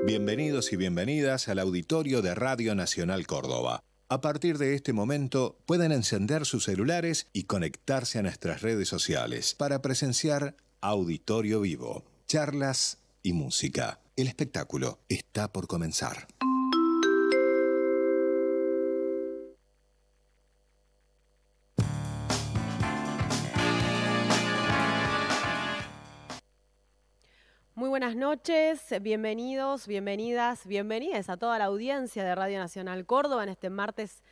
Bienvenidos y bienvenidas al auditorio de Radio Nacional Córdoba. A partir de este momento pueden encender sus celulares y conectarse a nuestras redes sociales para presenciar Auditorio Vivo, charlas y música. El espectáculo está por comenzar. Muy buenas noches, bienvenidos, bienvenidas a toda la audiencia de Radio Nacional Córdoba en este martes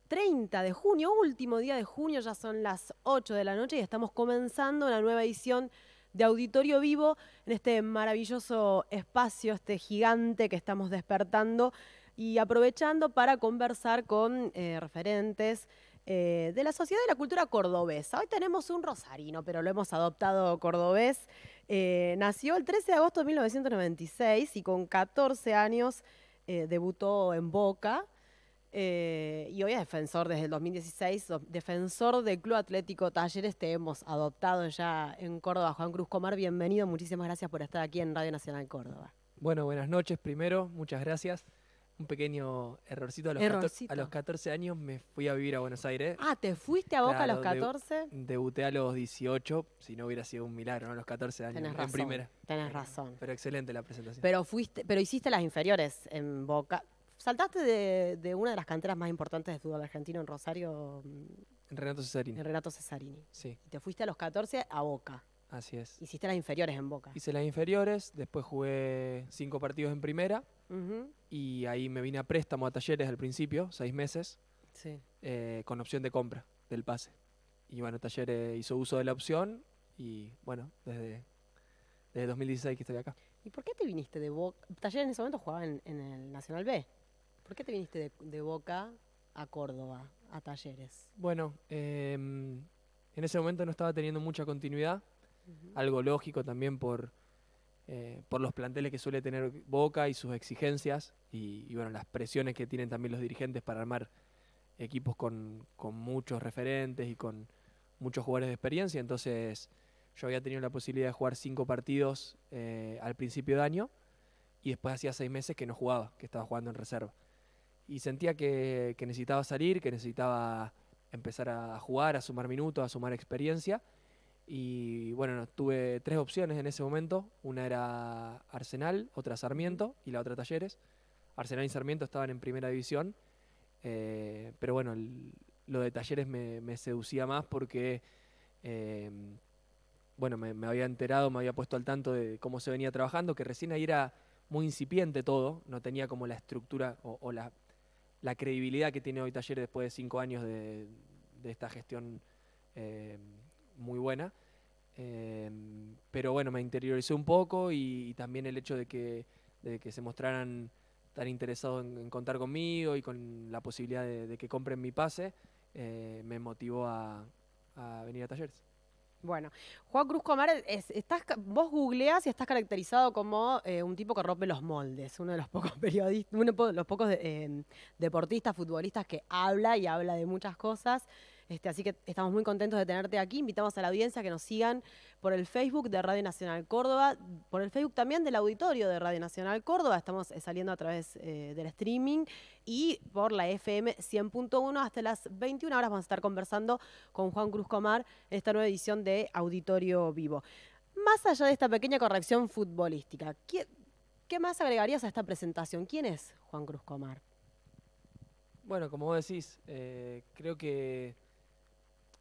30 de junio, último día de junio, ya son las 8 de la noche y estamos comenzando una nueva edición de Auditorio Vivo en este maravilloso espacio, este gigante que estamos despertando y aprovechando para conversar con referentes de la sociedad y la cultura cordobesa. Hoy tenemos un rosarino, pero lo hemos adoptado cordobés. Nació el 13 de agosto de 1996 y con 14 años debutó en Boca. Y hoy es defensor desde el 2016, defensor del Club Atlético Talleres. Te hemos adoptado ya en Córdoba. Juan Cruz Comar, bienvenido. Muchísimas gracias por estar aquí en Radio Nacional Córdoba. Bueno, buenas noches primero, muchas gracias. Un pequeño errorcito, a los 14 años me fui a vivir a Buenos Aires. Ah, ¿te fuiste a Boca Claro, a los 14? Debuté a los 18, si no hubiera sido un milagro, ¿no? A los 14 años, Tenés razón, en primera. Tenés razón. Pero excelente la presentación. Pero hiciste las inferiores en Boca. Saltaste de una de las canteras más importantes de fútbol argentino en Rosario. En Renato Cesarini. En Renato Cesarini. Sí. Y te fuiste a los 14 a Boca. Así es. Hiciste las inferiores en Boca. Hice las inferiores, después jugué 5 partidos en primera. Y ahí me vine a préstamo a Talleres al principio, 6 meses, sí. Con opción de compra del pase. Y bueno, Talleres hizo uso de la opción y bueno, desde 2016 que estoy acá. ¿Y por qué te viniste de Boca? Talleres en ese momento jugaba en el Nacional B. ¿Por qué te viniste de Boca a Córdoba, a Talleres? Bueno, en ese momento no estaba teniendo mucha continuidad, algo lógico también por los planteles que suele tener Boca y sus exigencias y bueno, las presiones que tienen también los dirigentes para armar equipos con muchos referentes y con muchos jugadores de experiencia. Entonces yo había tenido la posibilidad de jugar 5 partidos al principio de año y después hacía 6 meses que no jugaba, que estaba jugando en reserva. Y sentía que necesitaba salir, que necesitaba empezar a jugar, a sumar minutos, a sumar experiencia. Y bueno, tuve 3 opciones en ese momento. Una era Arsenal, otra Sarmiento y la otra Talleres. Arsenal y Sarmiento estaban en primera división, pero bueno, lo de Talleres me seducía más porque bueno, me había enterado, me había puesto al tanto de cómo se venía trabajando, que recién ahí era muy incipiente todo, no tenía como la estructura o la credibilidad que tiene hoy Talleres después de 5 años de esta gestión muy buena. Pero bueno, me interioricé un poco y también el hecho de que se mostraran tan interesados en contar conmigo y con la posibilidad de que compren mi pase, me motivó a venir a Talleres. Bueno, Juan Cruz Comar, vos googleás y estás caracterizado como un tipo que rompe los moldes, uno de los pocos periodistas, uno de los pocos deportistas, futbolistas que habla y habla de muchas cosas. Así que estamos muy contentos de tenerte aquí. Invitamos a la audiencia que nos sigan por el Facebook de Radio Nacional Córdoba, por el Facebook también del auditorio de Radio Nacional Córdoba. Estamos saliendo a través del streaming y por la FM 100.1 hasta las 21 horas vamos a estar conversando con Juan Cruz Comar en esta nueva edición de Auditorio Vivo. Más allá de esta pequeña corrección futbolística, ¿qué más agregarías a esta presentación? ¿Quién es Juan Cruz Comar? Bueno, como vos decís, creo que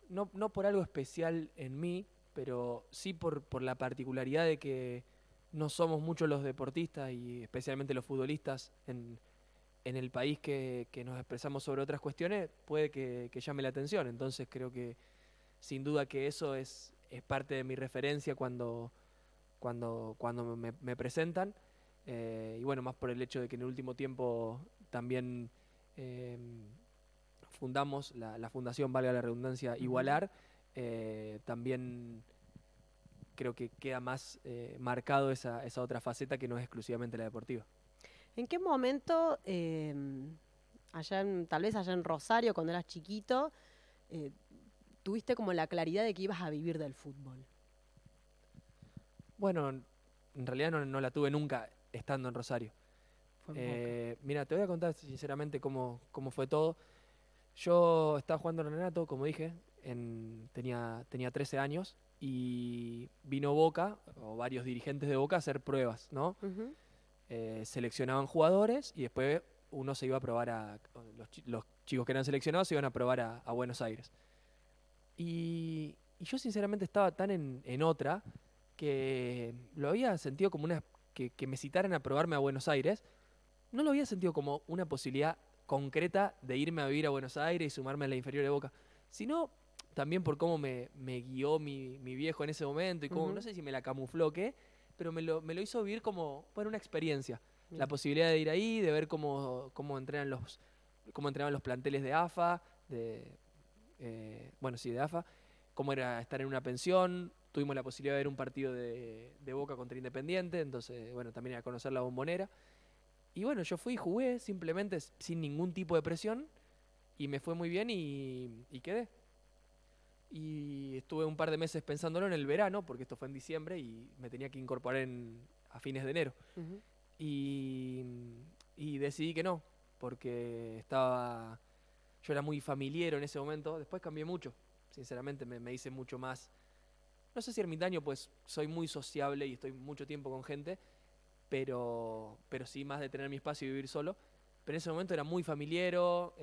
no por algo especial en mí, pero sí por la particularidad de que no somos muchos los deportistas y especialmente los futbolistas en el país que nos expresamos sobre otras cuestiones, puede que llame la atención. Entonces creo que sin duda que eso es parte de mi referencia cuando me presentan. Y bueno, más por el hecho de que en el último tiempo también fundamos la fundación, valga la redundancia, Igualar. También creo que queda más marcado esa otra faceta que no es exclusivamente la deportiva. ¿En qué momento, tal vez allá en Rosario, cuando eras chiquito, tuviste como la claridad de que ibas a vivir del fútbol? Bueno, en realidad no la tuve nunca estando en Rosario. fue en Boca? Mira, te voy a contar sinceramente cómo fue todo. Yo estaba jugando en Renato, como dije, tenía 13 años y vino Boca, o varios dirigentes de Boca, a hacer pruebas, ¿no? Ujú. Seleccionaban jugadores y después uno se iba a probar los chicos que eran seleccionados se iban a probar a Buenos Aires. Y yo sinceramente estaba tan en otra que lo había sentido como que me citaran a probarme a Buenos Aires, no lo había sentido como una posibilidad concreta de irme a vivir a Buenos Aires y sumarme a la inferior de Boca, sino también por cómo me guió mi viejo en ese momento y cómo, Ujú. no sé si me la camufló o qué, pero me lo hizo vivir como, bueno, una experiencia. La Bien. posibilidad de ir ahí, de ver cómo entrenaban los planteles de AFA, bueno, sí, de AFA, cómo era estar en una pensión. Tuvimos la posibilidad de ver un partido de Boca contra Independiente, entonces, bueno, también a conocer la Bombonera. Y bueno, yo fui y jugué simplemente sin ningún tipo de presión y me fue muy bien y quedé. Y estuve un par de meses pensándolo en el verano, porque esto fue en diciembre y me tenía que incorporar a fines de enero. Ujú. Y, y decidí que no, porque yo era muy familiero en ese momento. Después cambié mucho, sinceramente me hice mucho más, no sé si ermitaño, pues soy muy sociable y estoy mucho tiempo con gente, pero sí más de tener mi espacio y vivir solo. Pero en ese momento era muy familiero.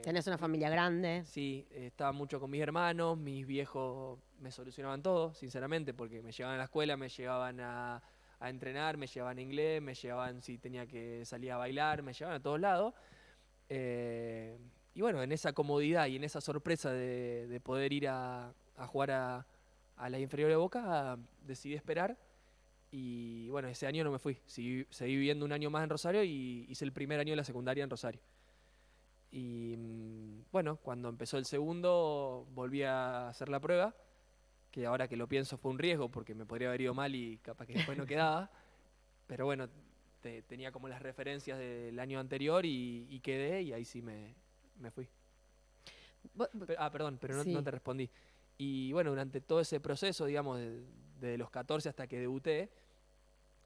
Tenés una familia grande. Sí, estaba mucho con mis hermanos, mis viejos me solucionaban todo, sinceramente, porque me llevaban a la escuela, me llevaban a entrenar, me llevaban a inglés, me llevaban si tenía que salir a bailar, me llevaban a todos lados. Eh, y bueno, en esa comodidad y en esa sorpresa de poder ir a jugar a la inferior de Boca, decidí esperar. Y bueno, ese año no me fui. Seguí viviendo un año más en Rosario y hice el primer año de la secundaria en Rosario. Y bueno, cuando empezó el segundo volví a hacer la prueba, que ahora que lo pienso fue un riesgo porque me podría haber ido mal y capaz que después no quedaba. Pero bueno, tenía como las referencias del año anterior y quedé y ahí sí me fui. Perdón, pero no Sí, te respondí. Y bueno, durante todo ese proceso, digamos, de los 14 hasta que debuté,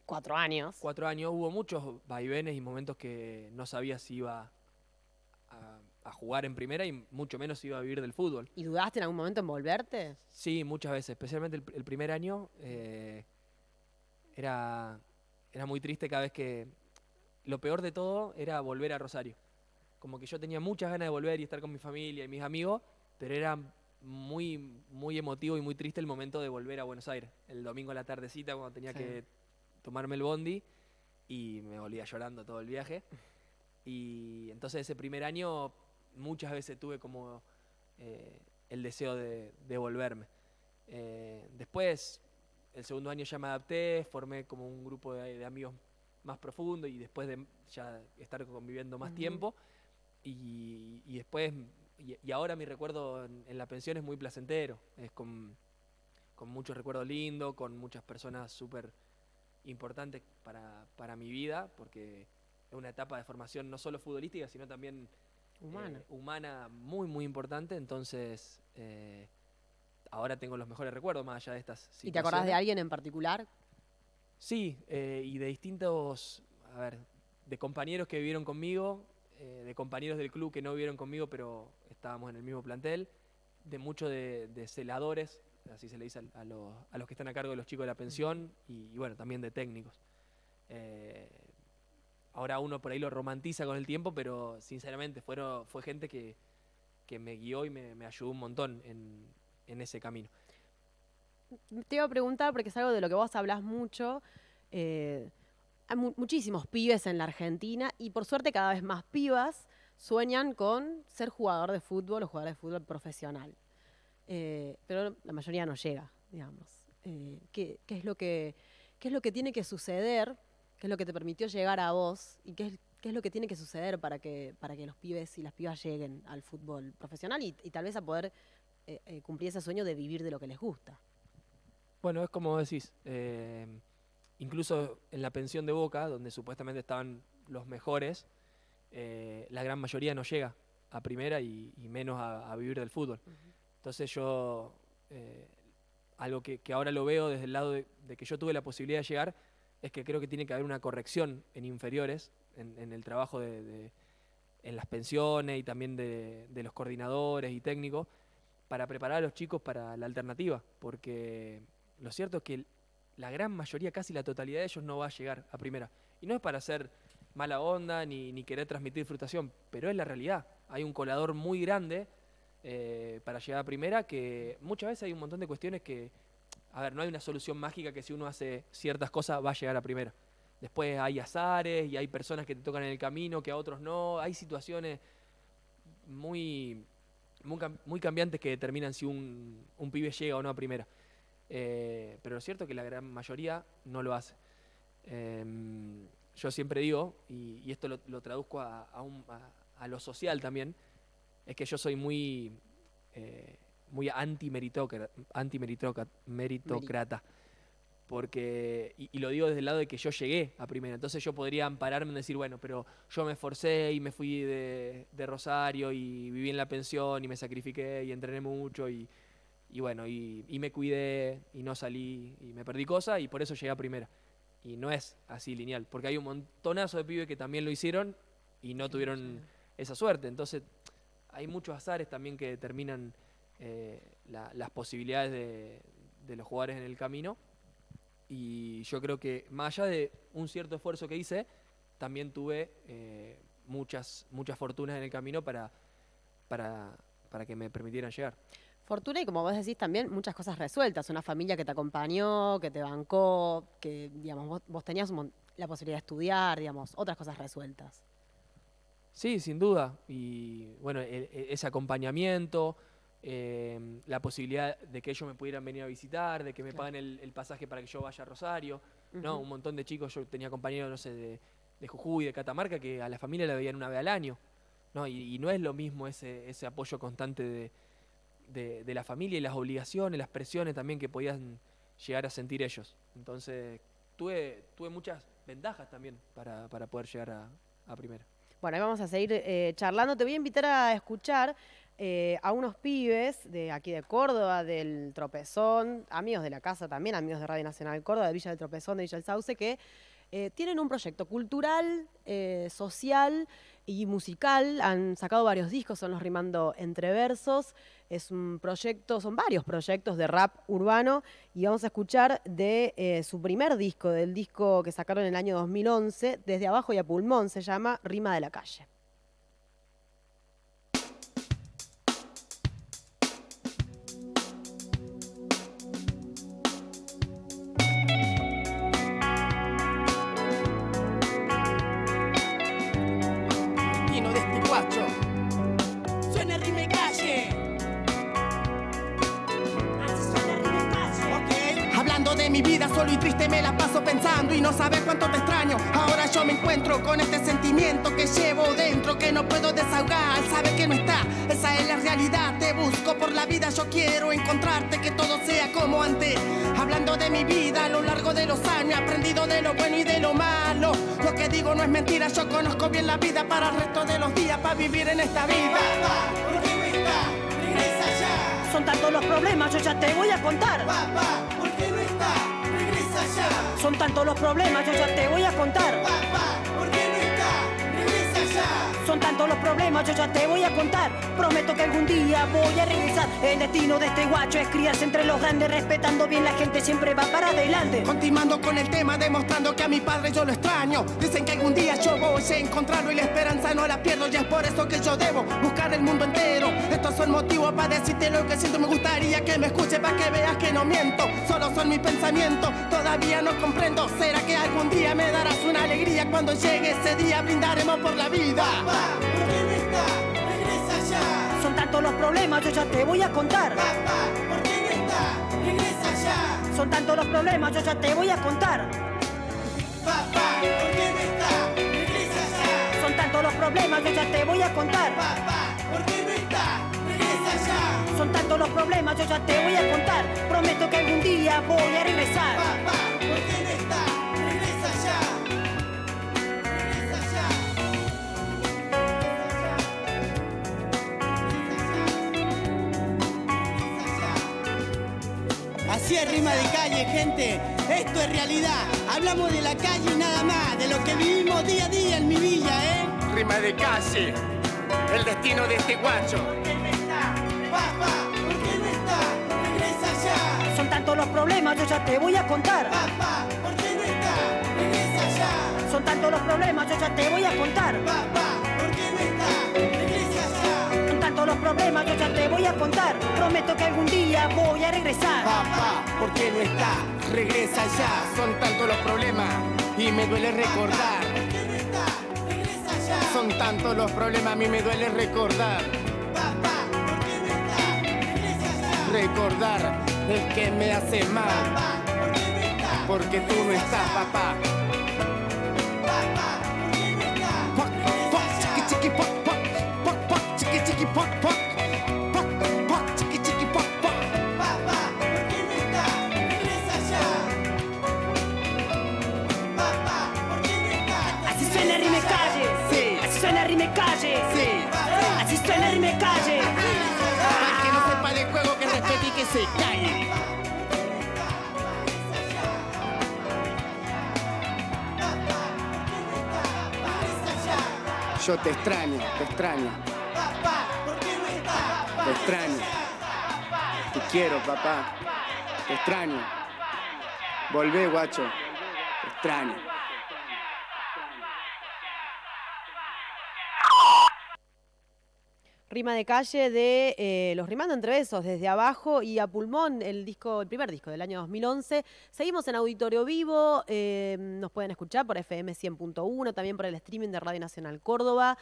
4 años. 4 años, hubo muchos vaivenes y momentos que no sabía si iba a jugar en primera y mucho menos si iba a vivir del fútbol. ¿Y dudaste en algún momento en volverte? Sí, muchas veces, especialmente el primer año, era, era muy triste cada vez que... Lo peor de todo era volver a Rosario. Como que yo tenía muchas ganas de volver y estar con mi familia y mis amigos, pero era muy, muy emotivo y muy triste el momento de volver a Buenos Aires. El domingo a la tardecita cuando tenía Sí. que tomarme el bondi y me volvía llorando todo el viaje. Y entonces ese primer año muchas veces tuve como el deseo de volverme. Después, el segundo año ya me adapté, formé como un grupo de amigos más profundo y después de ya estar conviviendo más Ujú. tiempo. Y después, y ahora mi recuerdo en la pensión es muy placentero, es con muchos recuerdos lindos, con muchas personas súper importantes para mi vida, porque es una etapa de formación no solo futbolística, sino también Humana. humana muy, muy importante. Entonces, ahora tengo los mejores recuerdos más allá de estas situaciones. ¿Y te acordás de alguien en particular? Sí, y de distintos, a ver, de compañeros que vivieron conmigo, de compañeros del club que no vivieron conmigo, pero estábamos en el mismo plantel, de muchos de celadores, así se le dice a los que están a cargo de los chicos de la pensión, y bueno, también de técnicos. Eh, Ahora uno por ahí lo romantiza con el tiempo, pero sinceramente fue gente que me guió y me ayudó un montón en ese camino. Te iba a preguntar, porque es algo de lo que vos hablás mucho. Hay muchísimos pibes en la Argentina y por suerte cada vez más pibas sueñan con ser jugador de fútbol o jugador de fútbol profesional. Pero la mayoría no llega, digamos. ¿Qué es lo que tiene que suceder? ¿Qué es lo que te permitió llegar a vos? ¿Y qué es lo que tiene que suceder para que los pibes y las pibas lleguen al fútbol profesional y tal vez a poder cumplir ese sueño de vivir de lo que les gusta? Bueno, es como decís, incluso en la pensión de Boca, donde supuestamente estaban los mejores, la gran mayoría no llega a primera y menos a vivir del fútbol. Entonces yo, algo que ahora lo veo desde el lado de que yo tuve la posibilidad de llegar, es que creo que tiene que haber una corrección en inferiores en el trabajo en las pensiones y también de los coordinadores y técnicos, para preparar a los chicos para la alternativa, porque lo cierto es que la gran mayoría, casi la totalidad de ellos no va a llegar a primera. Y no es para hacer mala onda ni querer transmitir frustración, pero es la realidad. Hay un colador muy grande para llegar a primera, que muchas veces hay un montón de cuestiones que, a ver, no hay una solución mágica que si uno hace ciertas cosas va a llegar a primera. Después hay azares y hay personas que te tocan en el camino, que a otros no. Hay situaciones muy cambiantes que determinan si un pibe llega o no a primera. Pero lo cierto es que la gran mayoría no lo hace. Yo siempre digo, y esto lo traduzco a lo social también, es que yo soy muy anti-meritócrata. Porque, y lo digo desde el lado de que yo llegué a primera, entonces yo podría ampararme en decir, bueno, pero yo me esforcé y me fui de Rosario y viví en la pensión y me sacrifiqué y entrené mucho y bueno, y me cuidé y no salí y me perdí cosas y por eso llegué a primera. Y no es así lineal, porque hay un montonazo de pibes que también lo hicieron y no tuvieron esa suerte. Entonces hay muchos azares también que determinan las posibilidades de los jugadores en el camino. Y yo creo que más allá de un cierto esfuerzo que hice, también tuve muchas fortunas en el camino para que me permitieran llegar. Fortuna y, como vos decís, también muchas cosas resueltas. Una familia que te acompañó, que te bancó, que, digamos, vos tenías la posibilidad de estudiar, digamos, otras cosas resueltas. Sí, sin duda. Y bueno, ese acompañamiento, la posibilidad de que ellos me pudieran venir a visitar, de que me paguen el pasaje para que yo vaya a Rosario. ¿No? Un montón de chicos, yo tenía compañeros, no sé, de Jujuy, de Catamarca, que a la familia la veían una vez al año. ¿No? Y no es lo mismo ese apoyo constante de la familia y las obligaciones, las presiones también que podían llegar a sentir ellos. Entonces tuve muchas ventajas también para poder llegar a primera. Bueno, ahí vamos a seguir charlando. Te voy a invitar a escuchar a unos pibes de aquí de Córdoba, del Tropezón, amigos de la casa también, amigos de Radio Nacional Córdoba, de Villa del Tropezón, de Villa del Sauce, que tienen un proyecto cultural, social y musical. Han sacado varios discos, son los Rimando Entre Versos. Es un proyecto, son varios proyectos de rap urbano y vamos a escuchar de su primer disco, del disco que sacaron en el año 2011, Desde Abajo y a Pulmón, se llama Rima de la Calle. Mi vida solo y triste me la paso pensando y no sabes cuánto te extraño. Ahora yo me encuentro con este sentimiento que llevo dentro, que no puedo desahogar, sabe que no está, esa es la realidad. Te busco por la vida, yo quiero encontrarte, que todo sea como antes. Hablando de mi vida a lo largo de los años, he aprendido de lo bueno y de lo malo. Lo que digo no es mentira, yo conozco bien la vida para el resto de los días, para vivir en esta vida. Papá, ¿por qué no está? Regresa ya. Son tantos los problemas, yo ya te voy a contar. Papá, ¿por qué no está? Regresa ya. Son tantos los problemas, yo ya te voy a contar. Papá, ¿por qué no está? Regresa ya. Son tantos los problemas, yo ya te voy a contar. Prometo que algún día voy a regresar. El destino de este guacho es criarse entre los grandes, respetando bien la gente, siempre va para adelante. Continuando con el tema, demostrando que a mi padre yo lo extraño. Dicen que algún día yo voy a encontrarlo y la esperanza no la pierdo. Y es por eso que yo debo buscar el mundo entero. Estos son motivos para decirte lo que siento. Me gustaría que me escuches para que veas que no miento. Solo son mis pensamientos, todavía no comprendo. ¿Será que algún día me darás una alegría? Cuando llegue ese día brindaremos por la vida. Papá, ¿por qué no está? Regresa ya. Son tantos los problemas, yo ya te voy a contar. Papá, ¿por qué no está? Regresa ya. Son tantos los problemas, yo ya te voy a contar. Papá, ¿por qué no está? Regresa ya. Son tantos los problemas, yo ya te voy a contar. Papá, ¿por qué no está? Regresa ya. Son tantos los problemas, yo ya te voy a contar. Prometo que algún día voy a regresar. Papá, ¿por qué no está? Regresa ya. Regresa ya. Así es Rima de Calle, gente. esto es realidad. Hablamos de la calle y nada más, de lo que vivimos día a día en mi villa, Rima de calle, el destino de este guacho. ¿Por qué no está? Papá, ¿por qué no está? Regresa ya. Son tantos los problemas, yo ya te voy a contar. Papá, ¿por qué no está? Regresa ya. Son tantos los problemas, yo ya te voy a contar. Papá, ¿por qué no está? Regresa ya. Son tantos los problemas, yo ya te voy a contar. Prometo que algún día voy a regresar. Papá, ¿por qué no está? Regresa ya. Son tantos los problemas y me duele recordar. ¿Por qué no está? Regresa ya. Son tantos los problemas, a mí me duele recordar. Papá, ¿por qué no está? Regresa ya. Recordar es que me hace mal. Papá, ¿por qué no está? Porque tú no estás, papá. Papá, ¿por qué no está? Poc, poc, chiqui, chiqui, poc, poc. Poc, poc, chiqui, chiqui, poc, poc. Poc, poc, chiqui, chiqui, poc, poc. Papá, ¿por qué no está? Regresa ya. Papá, ¿por qué no está? Así suena Rime Calle. Sí. Así suena Rime Calle. Sí. Así suena Rime Calle. Para el que no sepa del juego, que respete y que se calle. Yo te extraño, te extraño. Papá, ¿por qué no está? Te extraño. Te quiero, papá. Te extraño. Volvé, guacho. Te extraño. Rima de calle de Los Rimando Entre Besos, desde abajo y a pulmón, el primer disco del año 2011. Seguimos en Auditorio Vivo, nos pueden escuchar por FM 100.1, también por el streaming de Radio Nacional Córdoba,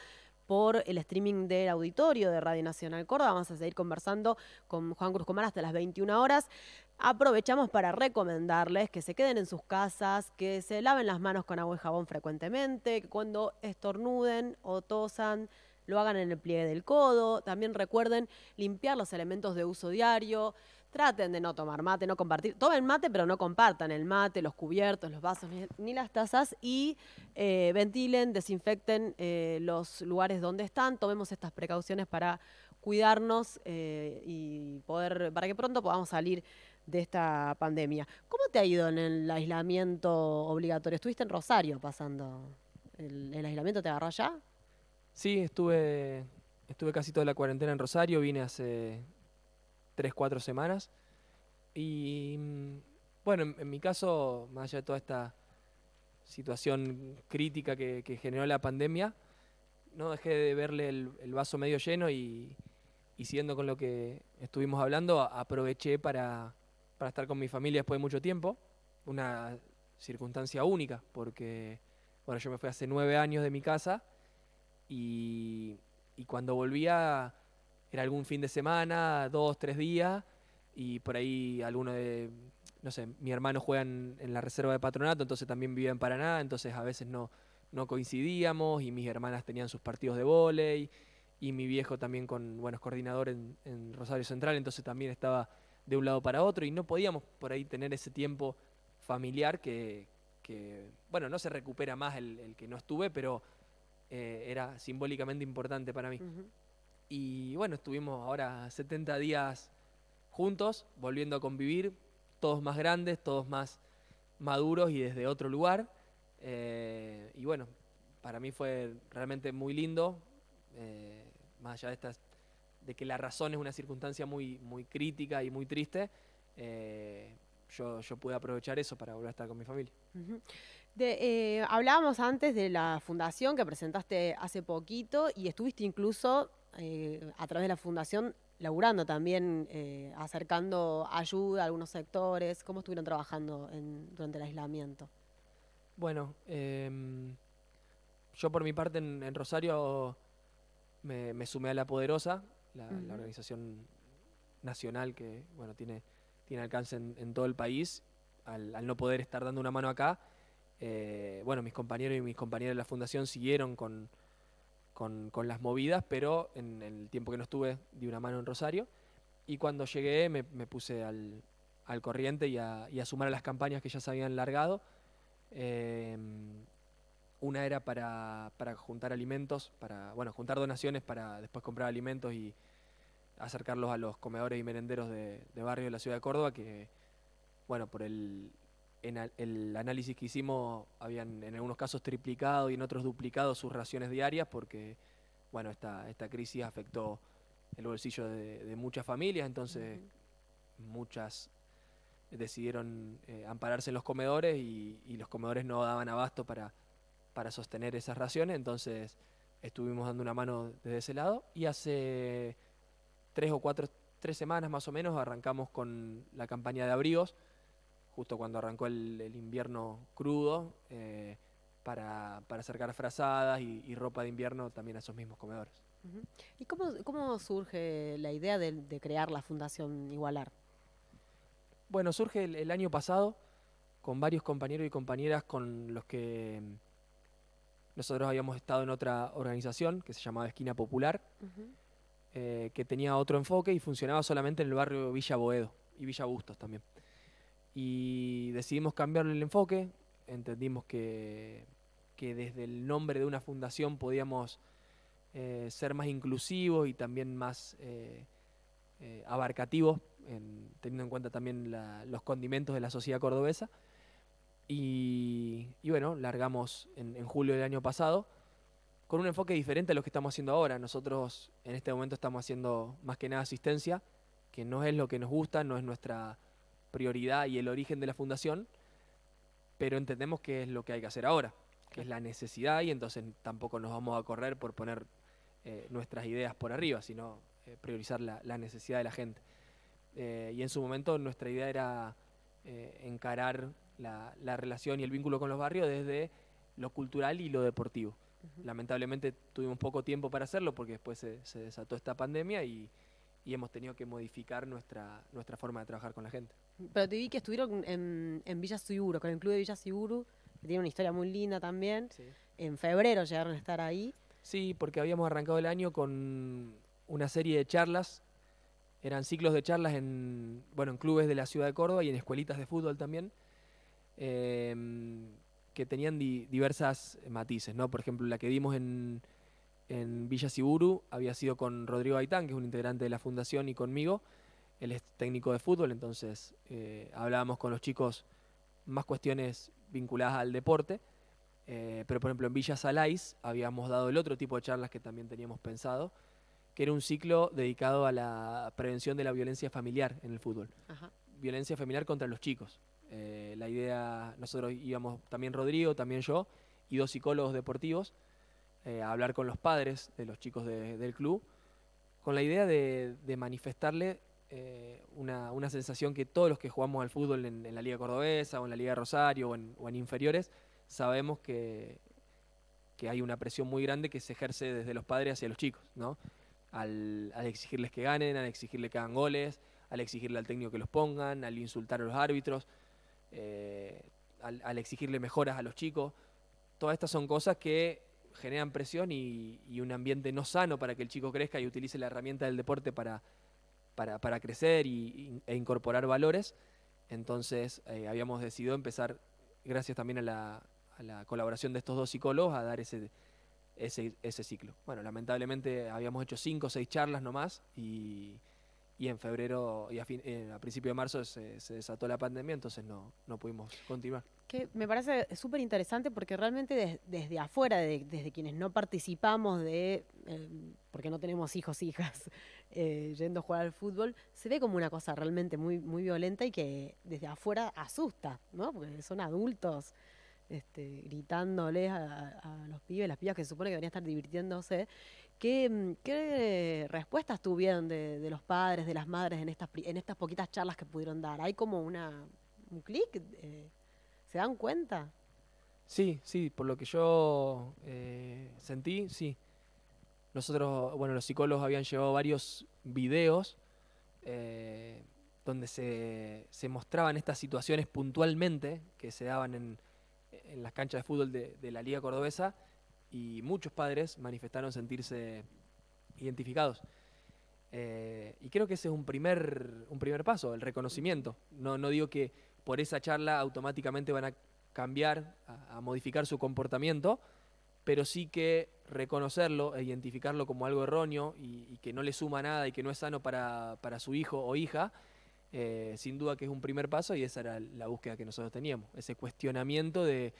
por el streaming del auditorio de Radio Nacional Córdoba. Vamos a seguir conversando con Juan Cruz Comar hasta las 21 horas. Aprovechamos para recomendarles que se queden en sus casas, que se laven las manos con agua y jabón frecuentemente, que cuando estornuden o tosan, lo hagan en el pliegue del codo. También recuerden limpiar los elementos de uso diario. Traten de no tomar mate, no compartir. Tomen mate, pero no compartan el mate, los cubiertos, los vasos, ni las tazas. Y ventilen, desinfecten los lugares donde están. Tomemos estas precauciones para cuidarnos y para que pronto podamos salir de esta pandemia. ¿Cómo te ha ido en el aislamiento obligatorio? ¿Estuviste en Rosario pasando el aislamiento? ¿Te agarró allá? Sí, estuve casi toda la cuarentena en Rosario, vine hace 3-4 semanas. Y bueno, en mi caso, más allá de toda esta situación crítica que generó la pandemia, no dejé de verle el vaso medio lleno y siguiendo con lo que estuvimos hablando, aproveché para estar con mi familia después de mucho tiempo. Una circunstancia única, porque bueno, yo me fui hace 9 años de mi casa. Y cuando volvía era algún fin de semana, 2-3 días, y por ahí no sé, mi hermano juega en la reserva de Patronato, entonces también vivía en Paraná, entonces a veces no coincidíamos, y mis hermanas tenían sus partidos de vóley, y mi viejo también es coordinador en Rosario Central, entonces también estaba de un lado para otro, y no podíamos por ahí tener ese tiempo familiar que bueno, no se recupera más el que no estuve, pero era simbólicamente importante para mí. Uh-huh. Y bueno, estuvimos ahora 70 días juntos, volviendo a convivir, todos más grandes, todos más maduros y desde otro lugar. Y bueno, para mí fue realmente muy lindo, más allá de que la razón es una circunstancia muy, muy crítica y muy triste, yo pude aprovechar eso para volver a estar con mi familia. Uh-huh. Hablábamos antes de la fundación que presentaste hace poquito y estuviste incluso a través de la fundación laburando también, acercando ayuda a algunos sectores. ¿Cómo estuvieron trabajando durante el aislamiento? Bueno, yo por mi parte en Rosario me sumé a La Poderosa, la organización nacional que bueno tiene alcance en todo el país. Al no poder estar dando una mano acá, bueno, mis compañeros y mis compañeras de la fundación siguieron con las movidas, pero en el tiempo que no estuve di una mano en Rosario, y cuando llegué me puse al corriente y a sumar a las campañas que ya se habían largado. Una era para juntar alimentos, juntar donaciones para después comprar alimentos y acercarlos a los comedores y merenderos de barrio de la ciudad de Córdoba, que bueno, por el el análisis que hicimos habían en algunos casos triplicado y en otros duplicado sus raciones diarias porque, bueno, esta crisis afectó el bolsillo de muchas familias, entonces muchas decidieron ampararse en los comedores y los comedores no daban abasto para sostener esas raciones, entonces estuvimos dando una mano desde ese lado y hace 3 semanas más o menos arrancamos con la campaña de abrigos, justo cuando arrancó el invierno crudo, para acercar frazadas y ropa de invierno también a esos mismos comedores. ¿Y cómo surge la idea de crear la Fundación Igualar? Bueno, surge el año pasado con varios compañeros y compañeras con los que nosotros habíamos estado en otra organización que se llamaba Esquina Popular, que tenía otro enfoque y funcionaba solamente en el barrio Villa Boedo y Villa Bustos también. Y decidimos cambiarle el enfoque, entendimos que desde el nombre de una fundación podíamos ser más inclusivos y también más abarcativos, teniendo en cuenta también los condimentos de la sociedad cordobesa. Y bueno, largamos en julio del año pasado con un enfoque diferente a lo que estamos haciendo ahora. Nosotros en este momento estamos haciendo más que nada asistencia, que no es lo que nos gusta, no es nuestra prioridad y el origen de la fundación, pero entendemos que es lo que hay que hacer ahora, que es la necesidad, y entonces tampoco nos vamos a correr por poner nuestras ideas por arriba, sino priorizar la necesidad de la gente. Y en su momento nuestra idea era encarar la relación y el vínculo con los barrios desde lo cultural y lo deportivo. Lamentablemente tuvimos poco tiempo para hacerlo porque después se desató esta pandemia y hemos tenido que modificar nuestra forma de trabajar con la gente. Pero te vi que estuvieron en Villa Siguro, con el Club de Villa Siguro, que tiene una historia muy linda también. Sí. En febrero llegaron a estar ahí. Sí, porque habíamos arrancado el año con una serie de charlas. Eran ciclos de charlas en clubes de la ciudad de Córdoba y en escuelitas de fútbol también, que tenían diversas matices, ¿no? Por ejemplo, la que dimos en Villa Siguro había sido con Rodrigo Gaitán, que es un integrante de la fundación, y conmigo. Él es técnico de fútbol, entonces hablábamos con los chicos más cuestiones vinculadas al deporte. Pero, por ejemplo, en Villa Salais habíamos dado el otro tipo de charlas que también teníamos pensado, que era un ciclo dedicado a la prevención de la violencia familiar en el fútbol. Ajá. Violencia familiar contra los chicos. La idea, nosotros íbamos también Rodrigo, también yo, y 2 psicólogos deportivos, a hablar con los padres de los chicos del club, con la idea de manifestarle una sensación que todos los que jugamos al fútbol en la Liga Cordobesa o en la Liga de Rosario o en inferiores, sabemos que hay una presión muy grande que se ejerce desde los padres hacia los chicos, ¿no? Al exigirles que ganen, al exigirle que hagan goles, al exigirle al técnico que los pongan, al insultar a los árbitros, al exigirle mejoras a los chicos. Todas estas son cosas que generan presión y un ambiente no sano para que el chico crezca y utilice la herramienta del deporte para crecer e incorporar valores. Entonces habíamos decidido empezar, gracias también a la colaboración de estos 2 psicólogos, a dar ese ciclo. Bueno, lamentablemente habíamos hecho 5 o 6 charlas nomás y en febrero y a principio de marzo se desató la pandemia, entonces no pudimos continuar. Que me parece súper interesante porque realmente desde afuera, desde quienes no participamos porque no tenemos hijos, hijas, yendo a jugar al fútbol, se ve como una cosa realmente muy, muy violenta y que desde afuera asusta, ¿no? Porque son adultos gritándoles a los pibes, las pibas que se supone que deberían estar divirtiéndose. ¿Qué respuestas tuvieron de los padres, de las madres en estas poquitas charlas que pudieron dar? ¿Hay como un clic? ¿Se dan cuenta? Sí, por lo que yo sentí, sí. Nosotros, los psicólogos habían llevado varios videos donde se mostraban estas situaciones puntualmente que se daban en las canchas de fútbol de la Liga Cordobesa, y muchos padres manifestaron sentirse identificados. Y creo que ese es un primer paso, el reconocimiento. No digo que por esa charla automáticamente van a cambiar, a modificar su comportamiento, pero sí que reconocerlo e identificarlo como algo erróneo y que no le suma nada y que no es sano para su hijo o hija, sin duda que es un primer paso y esa era la búsqueda que nosotros teníamos, ese cuestionamiento de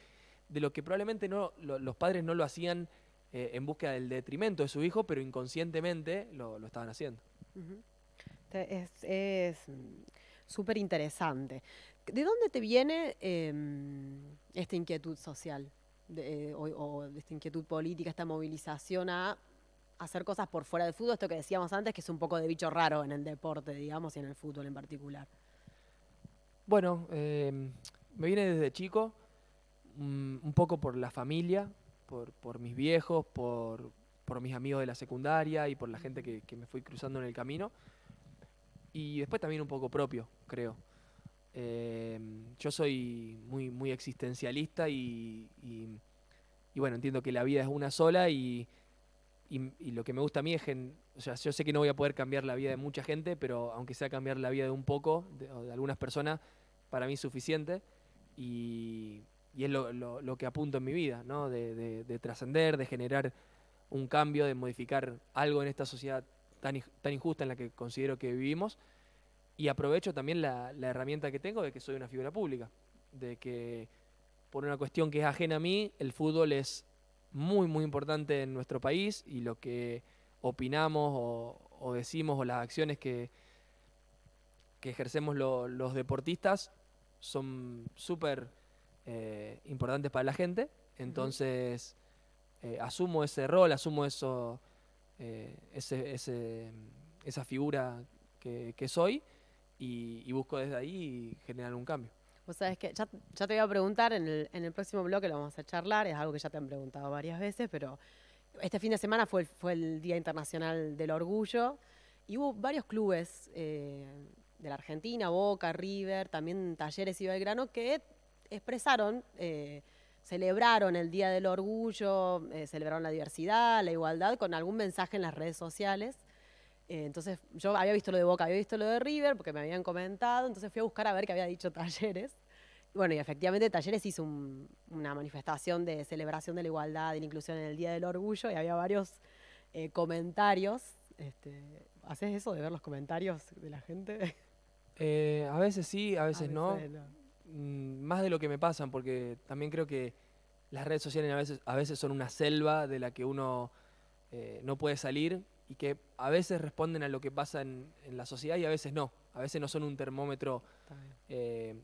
lo que probablemente los padres no lo hacían en búsqueda del detrimento de su hijo, pero inconscientemente lo estaban haciendo. Es súper interesante. ¿De dónde te viene esta inquietud social o esta inquietud política, esta movilización a hacer cosas por fuera del fútbol? Esto que decíamos antes, que es un poco de bicho raro en el deporte, digamos, y en el fútbol en particular. Bueno, me viene desde chico, un poco por la familia, por mis viejos, por mis amigos de la secundaria y por la gente que me fui cruzando en el camino. Y después también un poco propio, creo. Yo soy muy existencialista y bueno, entiendo que la vida es una sola y lo que me gusta a mí es o sea, yo sé que no voy a poder cambiar la vida de mucha gente, pero aunque sea cambiar la vida de un poco, de algunas personas, para mí es suficiente y es lo que apunto en mi vida, ¿no? De trascender, de generar un cambio, de modificar algo en esta sociedad tan injusta en la que considero que vivimos. Y aprovecho también la herramienta que tengo de que soy una figura pública, de que por una cuestión que es ajena a mí, el fútbol es muy importante en nuestro país y lo que opinamos o decimos o las acciones que ejercemos los deportistas son súper importantes para la gente. Entonces asumo ese rol, asumo esa figura que soy y busco desde ahí generar un cambio. Vos sabés que ya te voy a preguntar en el próximo bloque, lo vamos a charlar, es algo que ya te han preguntado varias veces, pero este fin de semana fue el Día Internacional del Orgullo y hubo varios clubes de la Argentina, Boca, River, también Talleres y Belgrano, que expresaron, celebraron el Día del Orgullo, celebraron la diversidad, la igualdad, con algún mensaje en las redes sociales. Entonces yo había visto lo de Boca, había visto lo de River, porque me habían comentado, entonces fui a buscar a ver qué había dicho Talleres. Bueno, y efectivamente Talleres hizo una manifestación de celebración de la igualdad y la inclusión en el Día del Orgullo, y había varios comentarios. ¿Haces eso de ver los comentarios de la gente? A veces sí, a veces no. Más de lo que me pasan, porque también creo que las redes sociales a veces son una selva de la que uno no puede salir, y que a veces responden a lo que pasa en la sociedad y a veces no. A veces no son un termómetro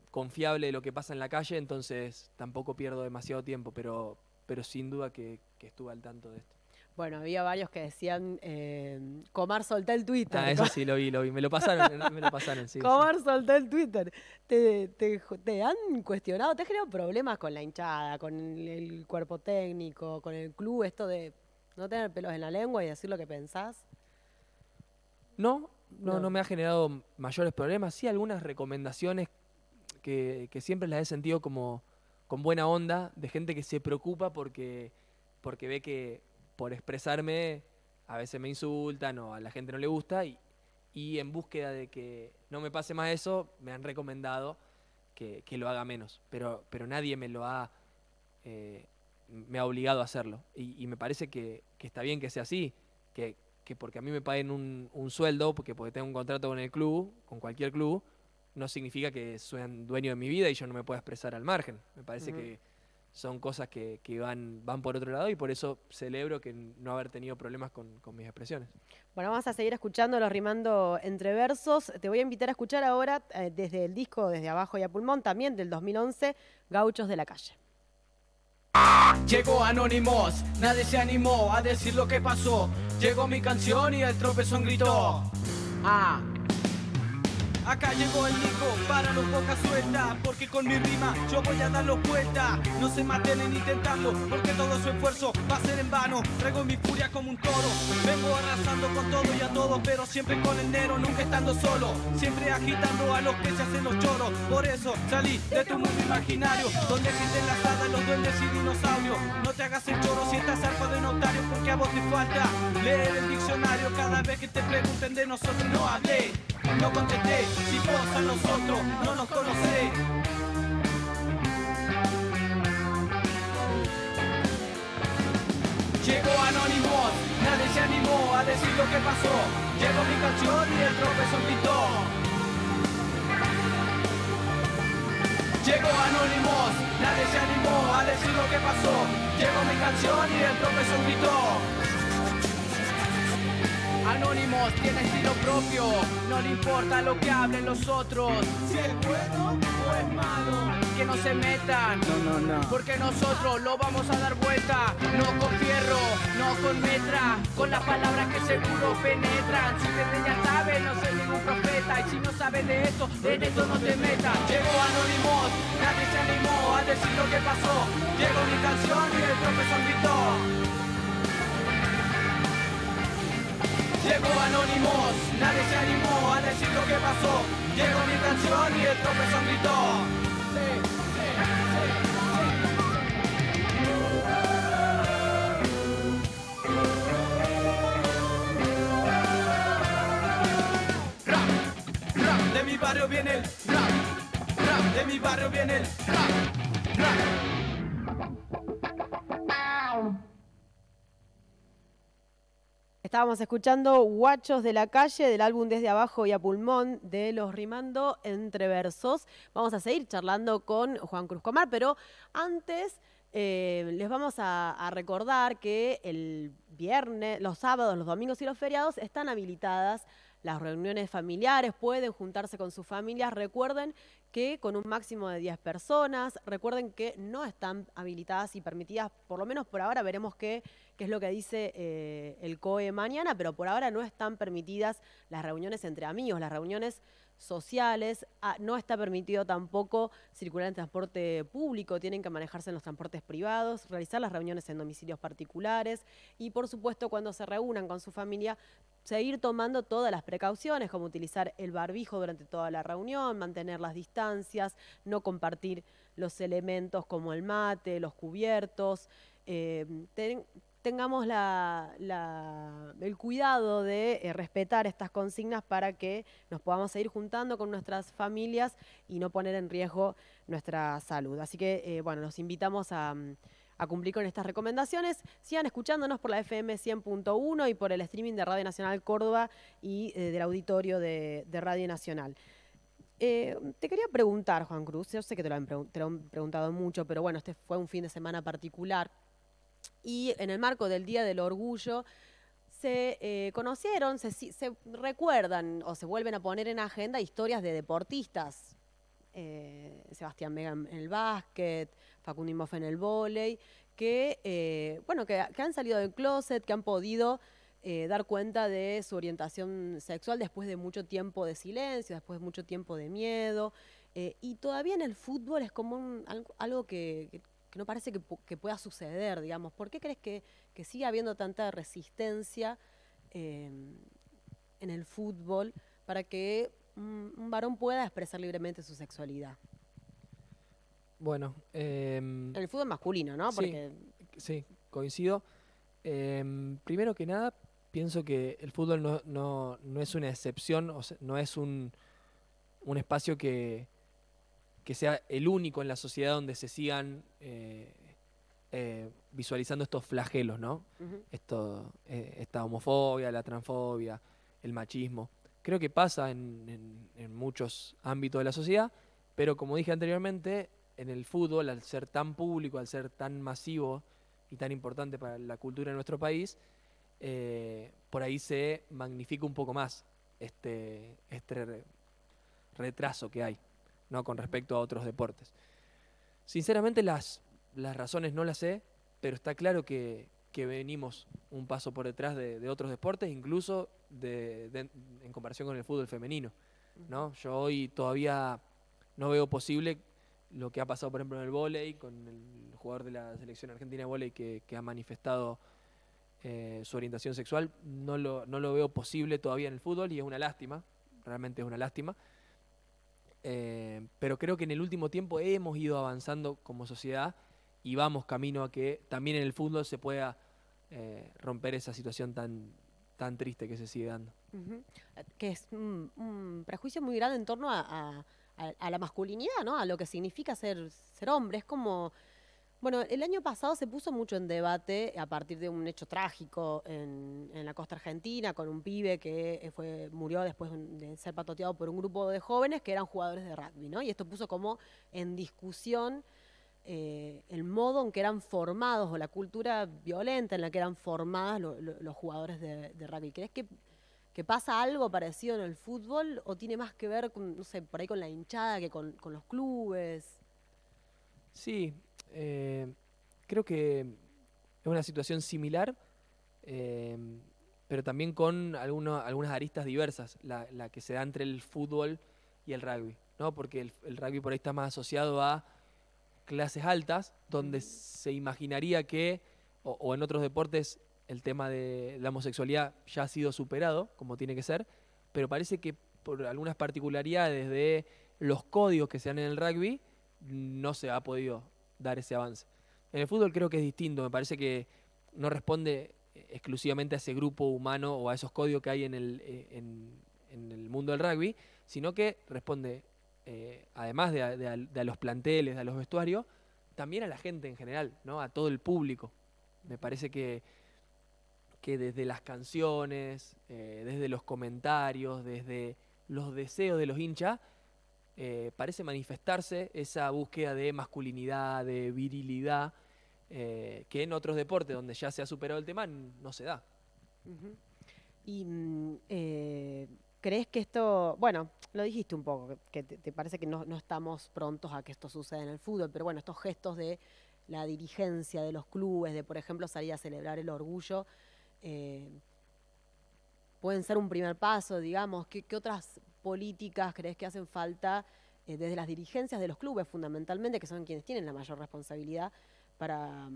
confiable de lo que pasa en la calle, entonces tampoco pierdo demasiado tiempo, pero sin duda que estuve al tanto de esto. Bueno, había varios que decían, Comar, solté el Twitter. Eso sí, lo vi. Me lo pasaron, sí. Comar, solté el Twitter. ¿Te han cuestionado? ¿Te has generado problemas con la hinchada, con el cuerpo técnico, con el club, esto de no tener pelos en la lengua y decir lo que pensás? No me ha generado mayores problemas. Sí, algunas recomendaciones que siempre las he sentido como con buena onda, de gente que se preocupa porque ve que por expresarme a veces me insultan o a la gente no le gusta, y en búsqueda de que no me pase más eso, me han recomendado que lo haga menos. Pero nadie me ha obligado a hacerlo. Y me parece que está bien que sea así, que porque a mí me paguen un sueldo, porque tengo un contrato con el club, con cualquier club, no significa que sean dueño de mi vida y yo no me pueda expresar al margen. Me parece que son cosas que van por otro lado, y por eso celebro que no haber tenido problemas con mis expresiones. Bueno, vamos a seguir escuchando los Rimando Entre Versos. Te voy a invitar a escuchar ahora, desde el disco Desde Abajo y a Pulmón, también del 2011, Gauchos de la Calle. Llegó Anónimos, nadie se animó a decir lo que pasó. Llegó mi canción y el tropezón gritó. Acá llegó el Nico para los boca suelta, porque con mi rima yo voy a darlos vuelta. No se maten en intentarlo, porque todo su esfuerzo va a ser en vano. Traigo mi furia como un toro, vengo arrasando con todo y a todos, pero siempre con el nero, nunca estando solo. Siempre agitando a los que se hacen los choros. Por eso salí de tu mundo imaginario, donde existen las hadas, los duendes y dinosaurios. No te hagas el choro si estás alfa de notario, porque a vos te falta leer el diccionario. Cada vez que te pregunten de nosotros no hablé, no contesté, si vos a nosotros no nos conocés. Llegó Anónimos, nadie se animó a decir lo que pasó. Llegó mi canción y el tropezón gritó. Llegó Anónimos, nadie se animó a decir lo que pasó. Llegó mi canción y el profesor gritó. Anónimos tiene estilo propio, no le importa lo que hablen los otros. Si es bueno o es malo, que no se metan, no, porque nosotros lo vamos a dar vuelta. No con fierro, no con metra, con las palabras que seguro penetran. Si ustedes ya saben, no soy ningún profeta, y si no saben de esto, en esto no te metas. Llegó Anónimos, nadie se animó a decir lo que pasó. Llegó mi canción y el profesor gritó. Llegó Anónimos, nadie se animó a decir lo que pasó. Llegó mi canción y el profesor gritó. Rap, rap, de mi barrio viene el rap. Rap, de mi barrio viene el rap. Rap. Estábamos escuchando Guachos de la Calle del álbum Desde Abajo y a Pulmón de Los Rimando Entre Versos. Vamos a seguir charlando con Juan Cruz Comar, pero antes les vamos a recordar que el viernes, los sábados, los domingos y los feriados están habilitadas las reuniones familiares, pueden juntarse con sus familias. Recuerden que con un máximo de 10 personas, recuerden que no están habilitadas y permitidas, por lo menos por ahora, veremos qué es lo que dice el COE mañana, pero por ahora no están permitidas las reuniones entre amigos, las reuniones sociales. No está permitido tampoco circular en transporte público, tienen que manejarse en los transportes privados, realizar las reuniones en domicilios particulares y, por supuesto, cuando se reúnan con su familia, seguir tomando todas las precauciones, como utilizar el barbijo durante toda la reunión, mantener las distancias, no compartir los elementos como el mate, los cubiertos. Tengamos el cuidado de respetar estas consignas para que nos podamos seguir juntando con nuestras familias y no poner en riesgo nuestra salud. Así que, bueno, los invitamos a cumplir con estas recomendaciones. Sigan escuchándonos por la FM 100.1 y por el streaming de Radio Nacional Córdoba y del auditorio de Radio Nacional. Te quería preguntar, Juan Cruz, yo sé que te lo han preguntado mucho, pero bueno, este fue un fin de semana particular. Y en el marco del Día del Orgullo se conocieron, se recuerdan o se vuelven a poner en agenda historias de deportistas. Sebastián Vega en el básquet, Facundo Imhoff en el vóley, que han salido del closet, que han podido dar cuenta de su orientación sexual después de mucho tiempo de silencio, después de mucho tiempo de miedo. Y todavía en el fútbol es como algo que no parece que pueda suceder, digamos. ¿Por qué crees que sigue habiendo tanta resistencia en el fútbol para que un varón pueda expresar libremente su sexualidad? Bueno, en el fútbol masculino, ¿no? Porque sí, coincido. Primero que nada, pienso que el fútbol no es una excepción, o sea, no es un espacio que sea el único en la sociedad donde se sigan visualizando estos flagelos, ¿no? Uh-huh. Esta homofobia, la transfobia, el machismo. Creo que pasa en muchos ámbitos de la sociedad, pero como dije anteriormente, en el fútbol, al ser tan público, al ser tan masivo y tan importante para la cultura de nuestro país, por ahí se magnifica un poco más este retraso que hay, ¿no? Con respecto a otros deportes. Sinceramente las razones no las sé, pero está claro que venimos un paso por detrás de otros deportes, incluso en comparación con el fútbol femenino, ¿no? Yo hoy todavía no veo posible lo que ha pasado, por ejemplo, en el vóley, con el jugador de la selección argentina de vóley que ha manifestado su orientación sexual. No lo veo posible todavía en el fútbol y es una lástima, realmente es una lástima. Pero creo que en el último tiempo hemos ido avanzando como sociedad y vamos camino a que también en el fútbol se pueda romper esa situación tan triste que se sigue dando. Uh-huh. Que es un prejuicio muy grande en torno a la masculinidad, ¿no? A lo que significa ser hombre. Es como, Bueno, el año pasado se puso mucho en debate a partir de un hecho trágico en la costa argentina con un pibe que murió después de ser patoteado por un grupo de jóvenes que eran jugadores de rugby, ¿no? Y esto puso como en discusión el modo en que eran formados o la cultura violenta en la que eran formadas los jugadores de rugby. ¿Crees que pasa algo parecido en el fútbol o tiene más que ver con, no sé, por ahí con la hinchada que con los clubes? Sí, creo que es una situación similar, pero también con algunas aristas diversas, la que se da entre el fútbol y el rugby, ¿no? Porque el rugby por ahí está más asociado a clases altas, donde se imaginaría que, o en otros deportes, el tema de la homosexualidad ya ha sido superado, como tiene que ser, pero parece que por algunas particularidades de los códigos que se dan en el rugby, no se ha podido dar ese avance. En el fútbol creo que es distinto, me parece que no responde exclusivamente a ese grupo humano o a esos códigos que hay en el mundo del rugby, sino que responde, además de a los planteles, de a los vestuarios, también a la gente en general, ¿no? A todo el público. Me parece que desde las canciones, desde los comentarios, desde los deseos de los hinchas, parece manifestarse esa búsqueda de masculinidad, de virilidad, que en otros deportes donde ya se ha superado el tema no se da. Uh-huh. Y ¿crees que esto, bueno, lo dijiste un poco, que te parece que no estamos prontos a que esto suceda en el fútbol, pero bueno, estos gestos de la dirigencia de los clubes, de por ejemplo salir a celebrar el orgullo, pueden ser un primer paso, digamos? ¿Qué otras políticas crees que hacen falta desde las dirigencias de los clubes fundamentalmente, que son quienes tienen la mayor responsabilidad para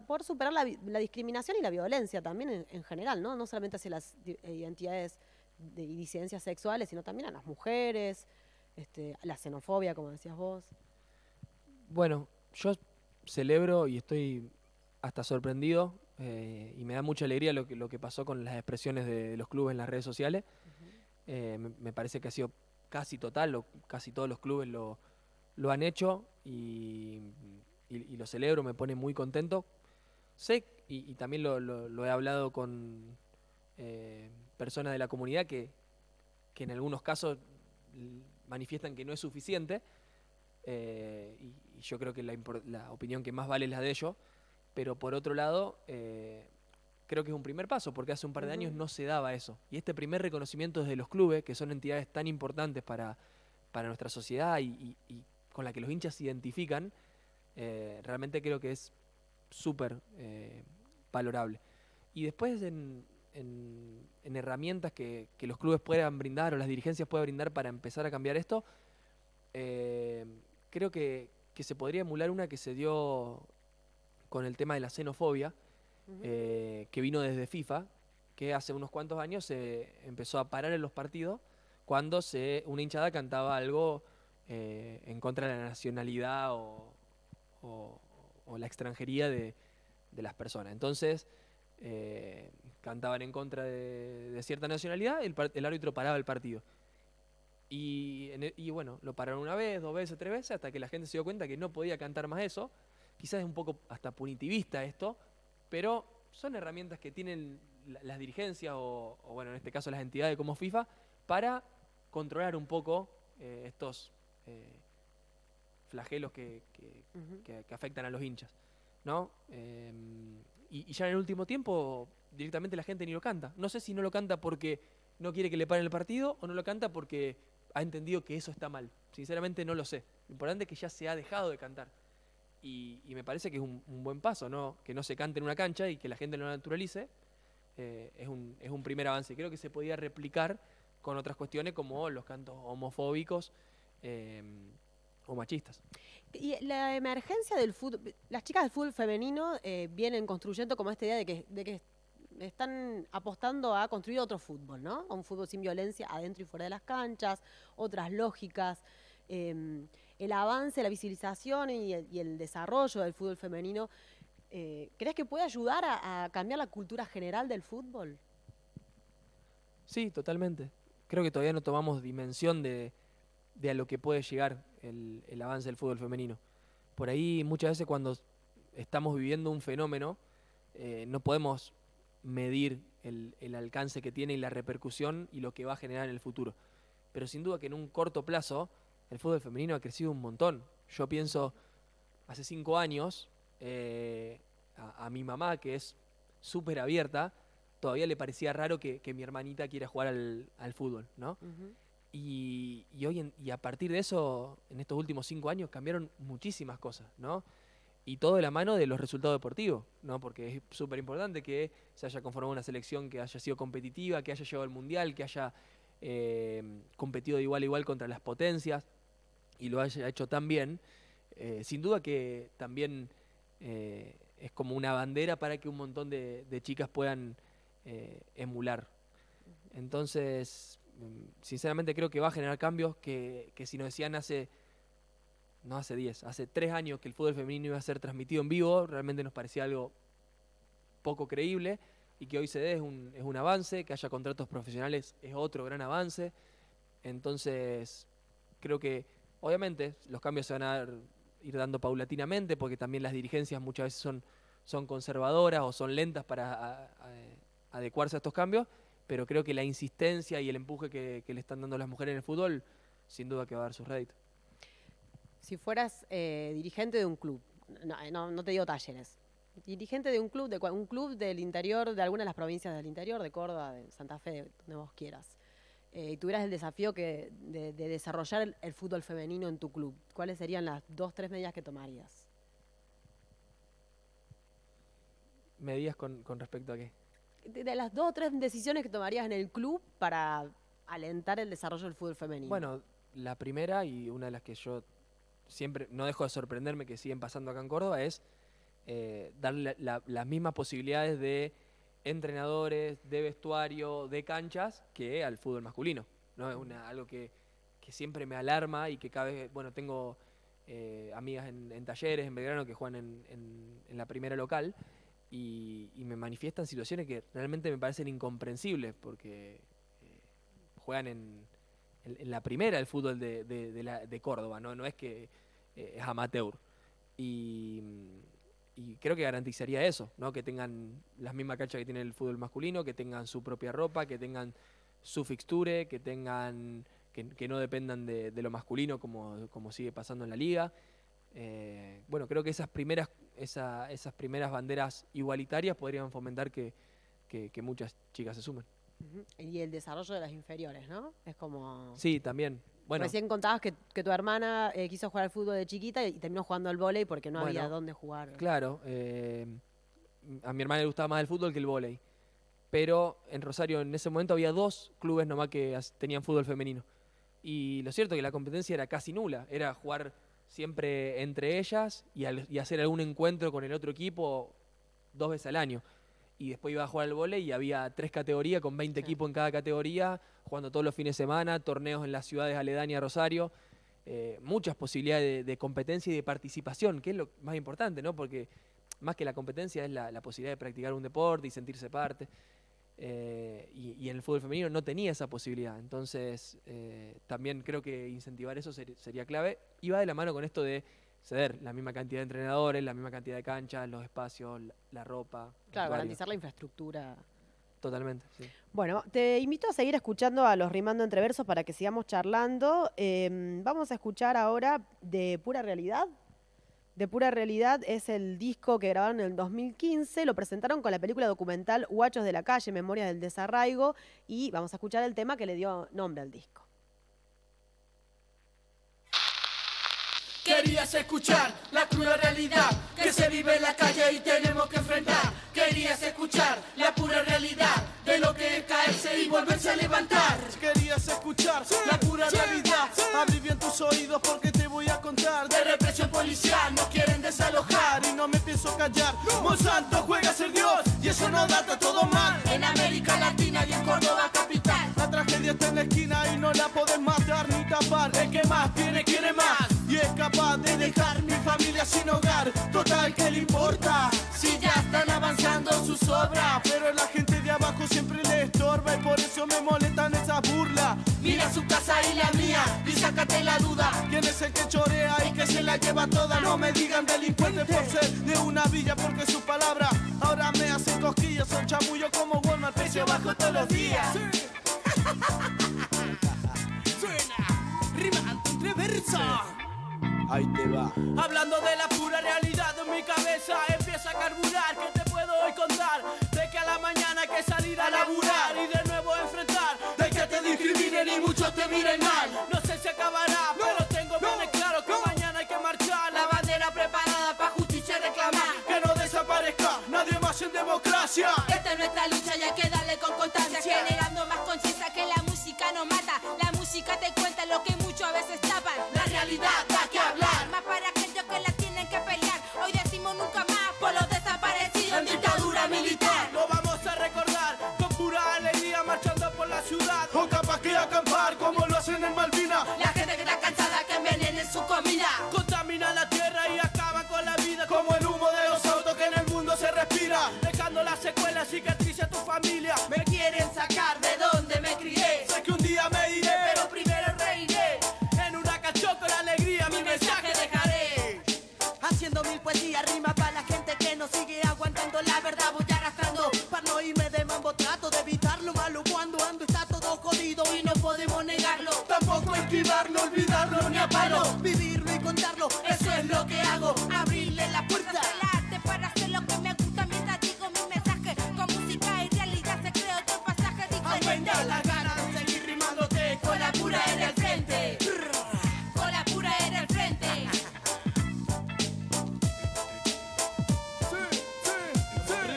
poder superar la discriminación y la violencia también en general, ¿no? No solamente hacia las identidades y disidencias sexuales, sino también a las mujeres, la xenofobia, como decías vos? Bueno, yo celebro y estoy hasta sorprendido y me da mucha alegría lo que pasó con las expresiones de los clubes en las redes sociales. Me parece que ha sido casi total, casi todos los clubes lo han hecho y lo celebro, me pone muy contento. Sé, y también lo he hablado con personas de la comunidad que en algunos casos manifiestan que no es suficiente, y yo creo que la opinión que más vale es la de ellos, pero por otro lado, creo que es un primer paso, porque hace un par de años no se daba eso. Y este primer reconocimiento desde los clubes, que son entidades tan importantes para nuestra sociedad y con la que los hinchas se identifican, realmente creo que es súper valorable. Y después en herramientas que los clubes puedan brindar o las dirigencias puedan brindar para empezar a cambiar esto, creo que se podría emular una que se dio con el tema de la xenofobia, que vino desde FIFA, que hace unos cuantos años se empezó a parar en los partidos cuando una hinchada cantaba algo en contra de la nacionalidad o la extranjería de las personas. Entonces, cantaban en contra de cierta nacionalidad, el árbitro paraba el partido. Y bueno, lo pararon una vez, 2 veces, 3 veces, hasta que la gente se dio cuenta que no podía cantar más eso. Quizás es un poco hasta punitivista esto, pero son herramientas que tienen las dirigencias o bueno, en este caso las entidades como FIFA, para controlar un poco estos flagelos que afectan a los hinchas, ¿no? Y ya en el último tiempo directamente la gente ni lo canta. No sé si no lo canta porque no quiere que le paren el partido o no lo canta porque ha entendido que eso está mal. Sinceramente no lo sé. Lo importante es que ya se ha dejado de cantar. Y me parece que es un buen paso, ¿no? Que no se cante en una cancha y que la gente lo naturalice. Es un primer avance. Creo que se podía replicar con otras cuestiones como los cantos homofóbicos o machistas. Y la emergencia del fútbol, las chicas del fútbol femenino vienen construyendo como esta idea de que están apostando a construir otro fútbol, ¿no? A un fútbol sin violencia adentro y fuera de las canchas, otras lógicas. El avance, la visibilización y el desarrollo del fútbol femenino, ¿crees que puede ayudar a cambiar la cultura general del fútbol? Sí, totalmente. Creo que todavía no tomamos dimensión de a lo que puede llegar el avance del fútbol femenino. por ahí muchas veces cuando estamos viviendo un fenómeno, no podemos medir el alcance que tiene y la repercusión y lo que va a generar en el futuro. Pero sin duda que en un corto plazo el fútbol femenino ha crecido un montón. Yo pienso, hace 5 años, a mi mamá, que es súper abierta, todavía le parecía raro que mi hermanita quiera jugar al fútbol, ¿no? Y a partir de eso, en estos últimos 5 años, cambiaron muchísimas cosas, ¿no? Y todo de la mano de los resultados deportivos, ¿no? Porque es súper importante que se haya conformado una selección que haya sido competitiva, que haya llegado al Mundial, que haya competido de igual a igual contra las potencias y lo haya hecho tan bien. Sin duda que también es como una bandera para que un montón de chicas puedan emular. Entonces, sinceramente creo que va a generar cambios que si nos decían hace 3 años que el fútbol femenino iba a ser transmitido en vivo, realmente nos parecía algo poco creíble, y que hoy se dé es un avance, que haya contratos profesionales es otro gran avance. Entonces, creo que obviamente los cambios se van a ir dando paulatinamente, porque también las dirigencias muchas veces son conservadoras o son lentas para adecuarse a estos cambios, pero creo que la insistencia y el empuje que le están dando las mujeres en el fútbol, sin duda que va a dar sus réditos. Si fueras dirigente de un club, no te digo Talleres, dirigente de un club del interior, de alguna de las provincias del interior, de Córdoba, de Santa Fe, donde vos quieras, y tuvieras el desafío de desarrollar el fútbol femenino en tu club, ¿cuáles serían las 2 o 3 medidas que tomarías? ¿Medidas con respecto a qué? De las 2 o 3 decisiones que tomarías en el club para alentar el desarrollo del fútbol femenino. Bueno, la primera, y una de las que yo siempre no dejo de sorprenderme que siguen pasando acá en Córdoba, es darle las mismas posibilidades de entrenadores, de vestuario, de canchas, que al fútbol masculino, ¿no? Es algo que siempre me alarma y que cada vez, bueno, tengo amigas en Talleres, en Belgrano, que juegan en la primera local, y me manifiestan situaciones que realmente me parecen incomprensibles, porque juegan en la primera del fútbol de Córdoba, no es que es amateur. Y creo que garantizaría eso, ¿no? Que tengan las mismas canchas que tiene el fútbol masculino, que tengan su propia ropa, que tengan su fixture, que no dependan de lo masculino como sigue pasando en la liga. Bueno, creo que esas primeras banderas igualitarias podrían fomentar que muchas chicas se sumen. Y el desarrollo de las inferiores, ¿no? Es como... Sí, también. Bueno, recién contabas que tu hermana quiso jugar al fútbol de chiquita y terminó jugando al vóley porque no había dónde jugar. Claro. A mi hermana le gustaba más el fútbol que el vóley. Pero en Rosario en ese momento había 2 clubes nomás que tenían fútbol femenino. Y lo cierto es que la competencia era casi nula. Era jugar siempre entre ellas y hacer algún encuentro con el otro equipo 2 veces al año. Y después iba a jugar al vóley y había 3 categorías con 20 equipos en cada categoría, jugando todos los fines de semana, torneos en las ciudades aledañas a Rosario, muchas posibilidades de competencia y de participación, que es lo más importante, ¿no? Porque más que la competencia es la posibilidad de practicar un deporte y sentirse parte. Y en el fútbol femenino no tenía esa posibilidad. Entonces, también creo que incentivar eso sería clave. Y va de la mano con esto de ceder la misma cantidad de entrenadores, la misma cantidad de canchas, los espacios, la ropa. Claro, garantizar la infraestructura. Totalmente, sí. Bueno, te invito a seguir escuchando a los Rimando Entre Versos para que sigamos charlando. Vamos a escuchar ahora de Pura Realidad. De Pura Realidad es el disco que grabaron en el 2015, lo presentaron con la película documental Guachos de la Calle, Memorias del Desarraigo, y vamos a escuchar el tema que le dio nombre al disco. Querías escuchar la cruda realidad que se vive en la calle y tenemos que enfrentar. Querías escuchar la pura realidad de lo que es caerse y volverse a levantar. Querías escuchar la pura realidad. Abrí bien tus oídos porque te voy a contar de represión policial, nos quieren desalojar y no me pienso callar. Monsanto juega a ser Dios y eso no data todo mal. En América Latina y en Córdoba capital. La tragedia está en la esquina y no la podés matar ni tapar. El que más tiene quiere más y es capaz de dejar mi familia sin hogar. Total, ¿qué le importa? Si ya están avanzando sus obras, pero la gente de abajo siempre le estorba y por eso me molestan esas burlas. Mi Mira su casa y la mía y sácate la duda. ¿Quién es el que chorea y que se la lleva toda? No me digan delincuentes por ser de una villa, porque su palabra ahora me hacen cosquillas. Son chamullos como Walmart, precio bajo todos los días. Suena, rimando entre versos. Ahí te va. Hablando de la pura realidad de mi cabeza empieza a carburar. ¿Qué te puedo hoy contar? De que a la mañana hay que salir a laburar y de nuevo enfrentar. De que te discriminen y muchos te miren mal. No sé si acabará, pero tengo bien claro que mañana hay que marchar. La bandera preparada para justicia reclamar. Que no desaparezca nadie más en democracia. Esta es nuestra lucha y hay que darle con constancia, generando más conciencia que la música no mata. La música te cuenta lo que muchos a veces tapan. La realidad da que hablar. Más para aquellos que la tienen que pelear. Hoy decimos nunca más por los desaparecidos En dictadura militar. Lo vamos a recordar con pura alegría marchando por la ciudad. O capaz que acampar como lo hacen en Malvinas. La gente que está cansada que envenenen su comida. Contamina la tierra y acaba con la vida. Como el humo de los autos que en el mundo se respira. Dejando las secuelas, cicatrices a tu familia. Me quieren sacar de donde me crié. Sé que un día me iré, Pero primero reiré. en una cacho con alegría mi mensaje dejaré. Haciendo mil poesías, rima para la gente que no sigue aguantando. La verdad voy arrastrando, para no irme de mambo trato de evitar lo malo. Cuando ando está todo jodido y no podemos negarlo. Tampoco esquivarlo, olvidarlo ni a palo. Vivirlo y contarlo, Eso es lo que hago. abrirle la puerta. del arte para hacer lo que me gusta mientras digo mi mensaje. Con música y realidad se crea otro pasaje diferente. Aumenta la gana de seguir rimándote con la pura en el frente. Con la pura en el frente.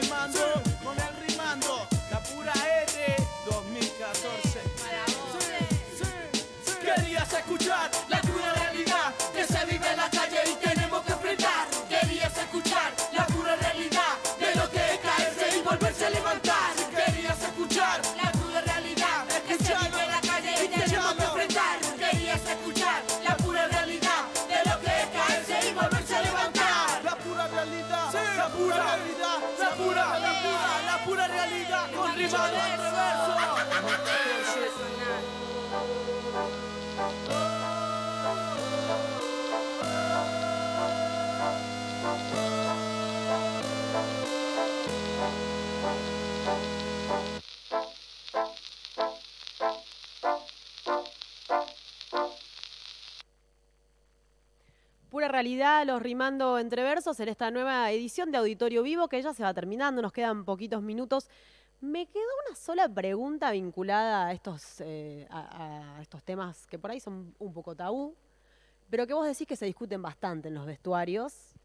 Rimando, con el rimando, la pura R 2014. Querías escuchar La cruda realidad que se vive en la calle y tenemos que enfrentar. Querías escuchar la pura realidad de lo que es caerse y volverse a levantar. Querías escuchar La cruda realidad que se vive en la calle y tenemos que enfrentar. Querías escuchar la pura realidad de lo que es caerse y volverse a levantar. la pura realidad, la pura realidad, la pura realidad con rimado en reverso. Pura realidad, los rimando entre versos en esta nueva edición de Auditorio Vivo, que ya se va terminando, nos quedan poquitos minutos. Me quedó una sola pregunta vinculada a estos temas que por ahí son un poco tabú, pero que vos decís que se discuten bastante en los vestuarios.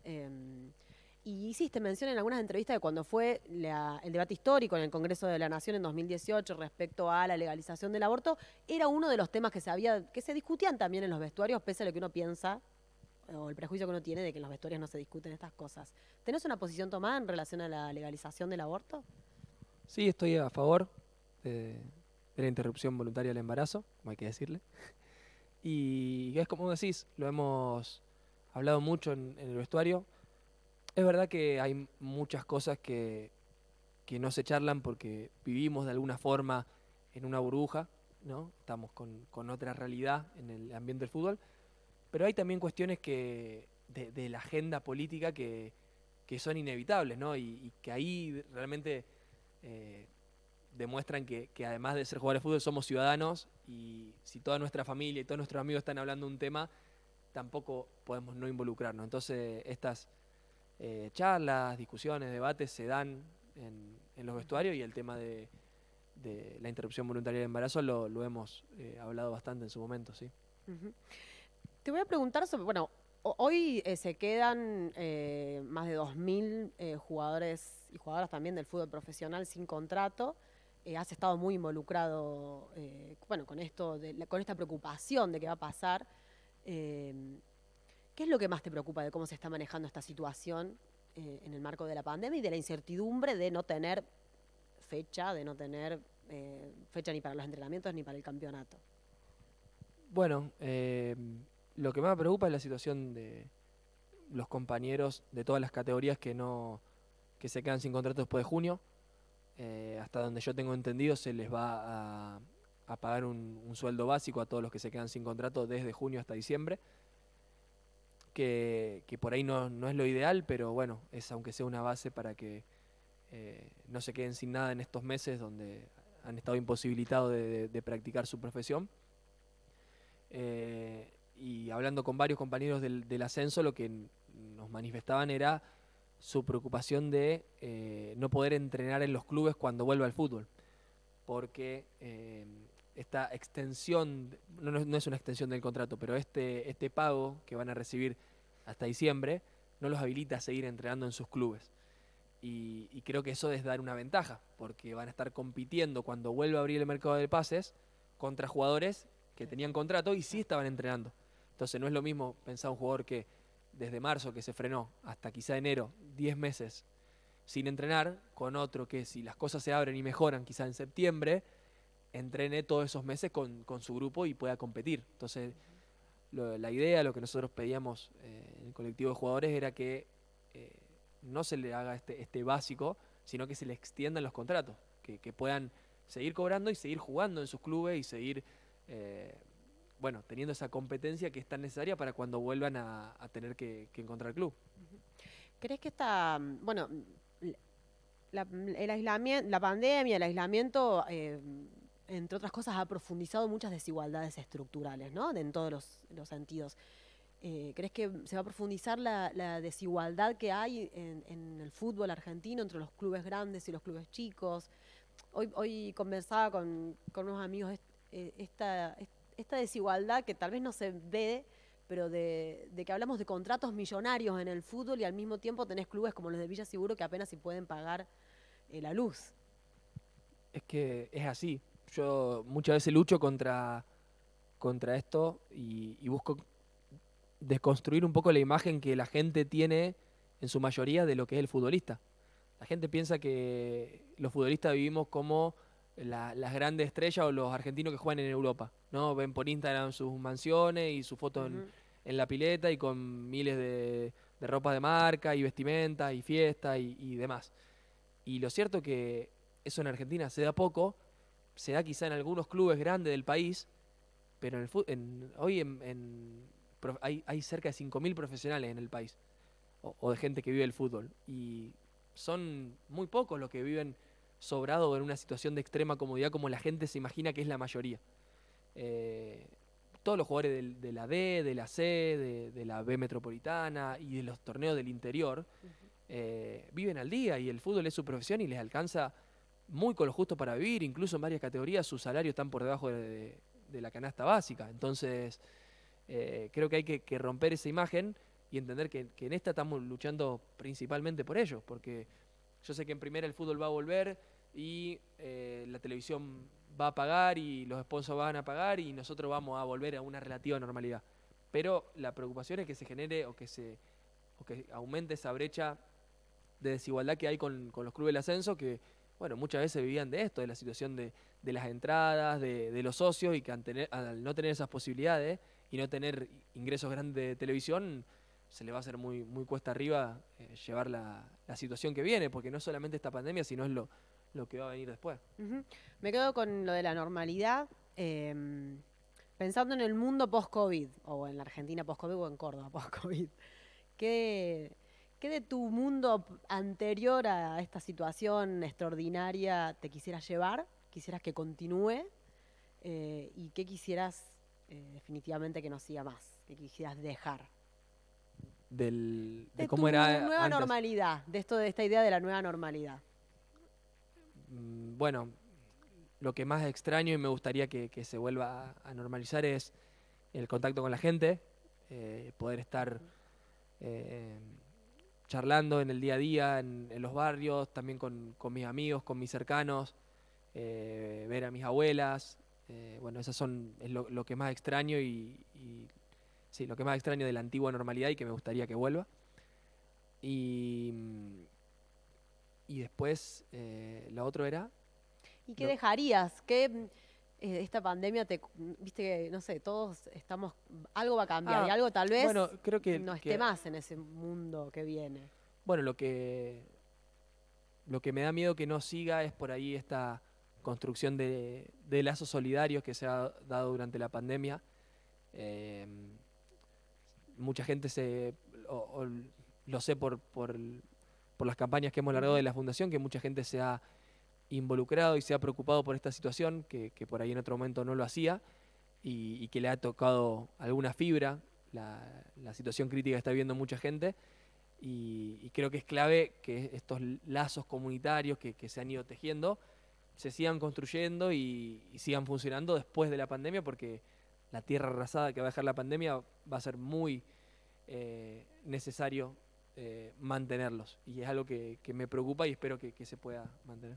Y hiciste mención en algunas entrevistas de cuando fue el debate histórico en el Congreso de la Nación en 2018 respecto a la legalización del aborto, era uno de los temas que se discutían también en los vestuarios, pese a lo que uno piensa o el prejuicio que uno tiene de que en los vestuarios no se discuten estas cosas. ¿Tenés una posición tomada en relación a la legalización del aborto? Sí, estoy a favor de la interrupción voluntaria del embarazo, como hay que decirle. Y es como decís, lo hemos hablado mucho en el vestuario. Es verdad que hay muchas cosas que no se charlan porque vivimos de alguna forma en una burbuja, ¿no? Estamos con otra realidad en el ambiente del fútbol. Pero hay también cuestiones de la agenda política que son inevitables, ¿no? Y que ahí realmente demuestran que además de ser jugadores de fútbol somos ciudadanos, y si toda nuestra familia y todos nuestros amigos están hablando de un tema, tampoco podemos no involucrarnos. Entonces estas charlas, discusiones, debates se dan en los vestuarios, y el tema de la interrupción voluntaria del embarazo lo hemos hablado bastante en su momento, sí. Uh-huh. Te voy a preguntar sobre, bueno, hoy se quedan más de 2.000 jugadores y jugadoras también del fútbol profesional sin contrato. Has estado muy involucrado, bueno, con esto, con esta preocupación de qué va a pasar. ¿Qué es lo que más te preocupa de cómo se está manejando esta situación en el marco de la pandemia y de la incertidumbre de no tener fecha, fecha ni para los entrenamientos ni para el campeonato? Bueno, lo que más me preocupa es la situación de los compañeros de todas las categorías que se quedan sin contrato después de junio. Hasta donde yo tengo entendido se les va a a pagar un sueldo básico a todos los que se quedan sin contrato desde junio hasta diciembre, que por ahí no es lo ideal, pero bueno, es aunque sea una base para que no se queden sin nada en estos meses donde han estado imposibilitados de practicar su profesión. Y hablando con varios compañeros del ascenso, lo que nos manifestaban era su preocupación de no poder entrenar en los clubes cuando vuelva al fútbol, porque esta extensión, no es una extensión del contrato, pero este pago que van a recibir hasta diciembre no los habilita a seguir entrenando en sus clubes. Y creo que eso es dar una ventaja, porque van a estar compitiendo cuando vuelva a abrir el mercado de pases contra jugadores que tenían contrato y sí estaban entrenando. Entonces no es lo mismo pensar un jugador que desde marzo, que se frenó, hasta quizá enero, 10 meses sin entrenar, con otro que si las cosas se abren y mejoran, quizá en septiembre, entrene todos esos meses con su grupo y pueda competir. Entonces la idea, lo que nosotros pedíamos en el colectivo de jugadores era que no se le haga este básico, sino que se le extiendan los contratos, que puedan seguir cobrando y seguir jugando en sus clubes y seguir teniendo esa competencia que es tan necesaria para cuando vuelvan a tener que encontrar club. ¿Crees que el aislamiento, la pandemia, el aislamiento, entre otras cosas, ha profundizado muchas desigualdades estructurales, ¿no? En todos los sentidos. ¿Crees que se va a profundizar la desigualdad que hay en el fútbol argentino entre los clubes grandes y los clubes chicos? Hoy conversaba con unos amigos esta desigualdad que tal vez no se ve, pero de que hablamos de contratos millonarios en el fútbol y al mismo tiempo tenés clubes como los de Villa Seguro que apenas si pueden pagar la luz. Es que es así. Yo muchas veces lucho contra esto y busco desconstruir un poco la imagen que la gente tiene en su mayoría de lo que es el futbolista. La gente piensa que los futbolistas vivimos como las grandes estrellas o los argentinos que juegan en Europa, ¿no? Ven por Instagram sus mansiones y su foto en la pileta y con miles de ropa de marca y vestimenta y fiesta y demás. Y lo cierto que eso en Argentina se da poco, se da quizá en algunos clubes grandes del país, pero hoy hay cerca de 5.000 profesionales en el país, o de gente que vive el fútbol, y son muy pocos los que viven sobrado en una situación de extrema comodidad como la gente se imagina que es la mayoría. Todos los jugadores de la D, de la C, de la B metropolitana y de los torneos del interior viven al día y el fútbol es su profesión y les alcanza muy con lo justo para vivir, incluso en varias categorías sus salarios están por debajo de la canasta básica. Entonces creo que hay que romper esa imagen y entender que en esta estamos luchando principalmente por ello, porque yo sé que en primera el fútbol va a volver y la televisión va a pagar y los sponsors van a pagar y nosotros vamos a volver a una relativa normalidad. Pero la preocupación es que se genere o que aumente esa brecha de desigualdad que hay con los clubes del ascenso, que bueno, muchas veces vivían de esto, de la situación de las entradas, de los socios, y que al no tener esas posibilidades y no tener ingresos grandes de televisión, se le va a hacer muy, muy cuesta arriba llevar la situación que viene, porque no es solamente esta pandemia, sino es lo que va a venir después. Me quedo con lo de la normalidad, pensando en el mundo post-COVID, o en la Argentina post-COVID, o en Córdoba post-COVID. ¿Qué de tu mundo anterior a esta situación extraordinaria te quisieras llevar? ¿Quisieras que continúe? ¿Y qué quisieras definitivamente que no siga más? ¿Qué quisieras dejar? De cómo era nueva antes. Normalidad, de esta idea de la nueva normalidad. Bueno, lo que más extraño y me gustaría que se vuelva a normalizar es el contacto con la gente, poder estar charlando en el día a día, en los barrios, también con mis amigos, con mis cercanos, ver a mis abuelas. Bueno, esas es lo que más extraño sí, lo que más extraño de la antigua normalidad y que me gustaría que vuelva. Y después, lo otro era... ¿Y qué dejarías? ¿Qué esta pandemia viste que, no sé, todos estamos... Algo va a cambiar y algo tal vez creo que, no esté más en ese mundo que viene. Bueno, lo que me da miedo que no siga es por ahí esta construcción de lazos solidarios que se ha dado durante la pandemia. Mucha gente lo sé por las campañas que hemos largado de la Fundación, que mucha gente se ha involucrado y se ha preocupado por esta situación, que por ahí en otro momento no lo hacía, y que le ha tocado alguna fibra, la situación crítica que está viviendo mucha gente, y creo que es clave que estos lazos comunitarios que se han ido tejiendo se sigan construyendo y sigan funcionando después de la pandemia, porque la tierra arrasada que va a dejar la pandemia va a ser muy necesario mantenerlos, y es algo que me preocupa y espero que se pueda mantener.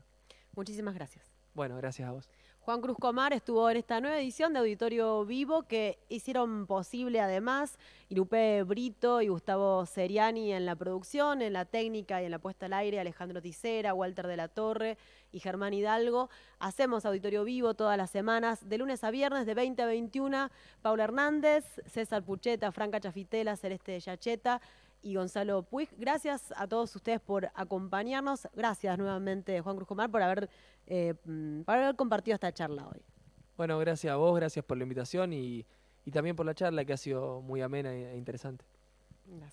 Muchísimas gracias. Bueno, gracias a vos. Juan Cruz Comar estuvo en esta nueva edición de Auditorio Vivo que hicieron posible además Irupé Brito y Gustavo Seriani en la producción, en la técnica y en la puesta al aire, Alejandro Tisera, Walter de la Torre y Germán Hidalgo. Hacemos Auditorio Vivo todas las semanas, de lunes a viernes, de 20 a 21. Paula Hernández, César Pucheta, Franca Chafitela, Celeste Yacheta y Gonzalo Puig. Gracias a todos ustedes por acompañarnos. Gracias nuevamente, Juan Cruz Comar, por haber compartido esta charla hoy. Bueno, gracias a vos, gracias por la invitación y también por la charla, que ha sido muy amena e interesante. Gracias.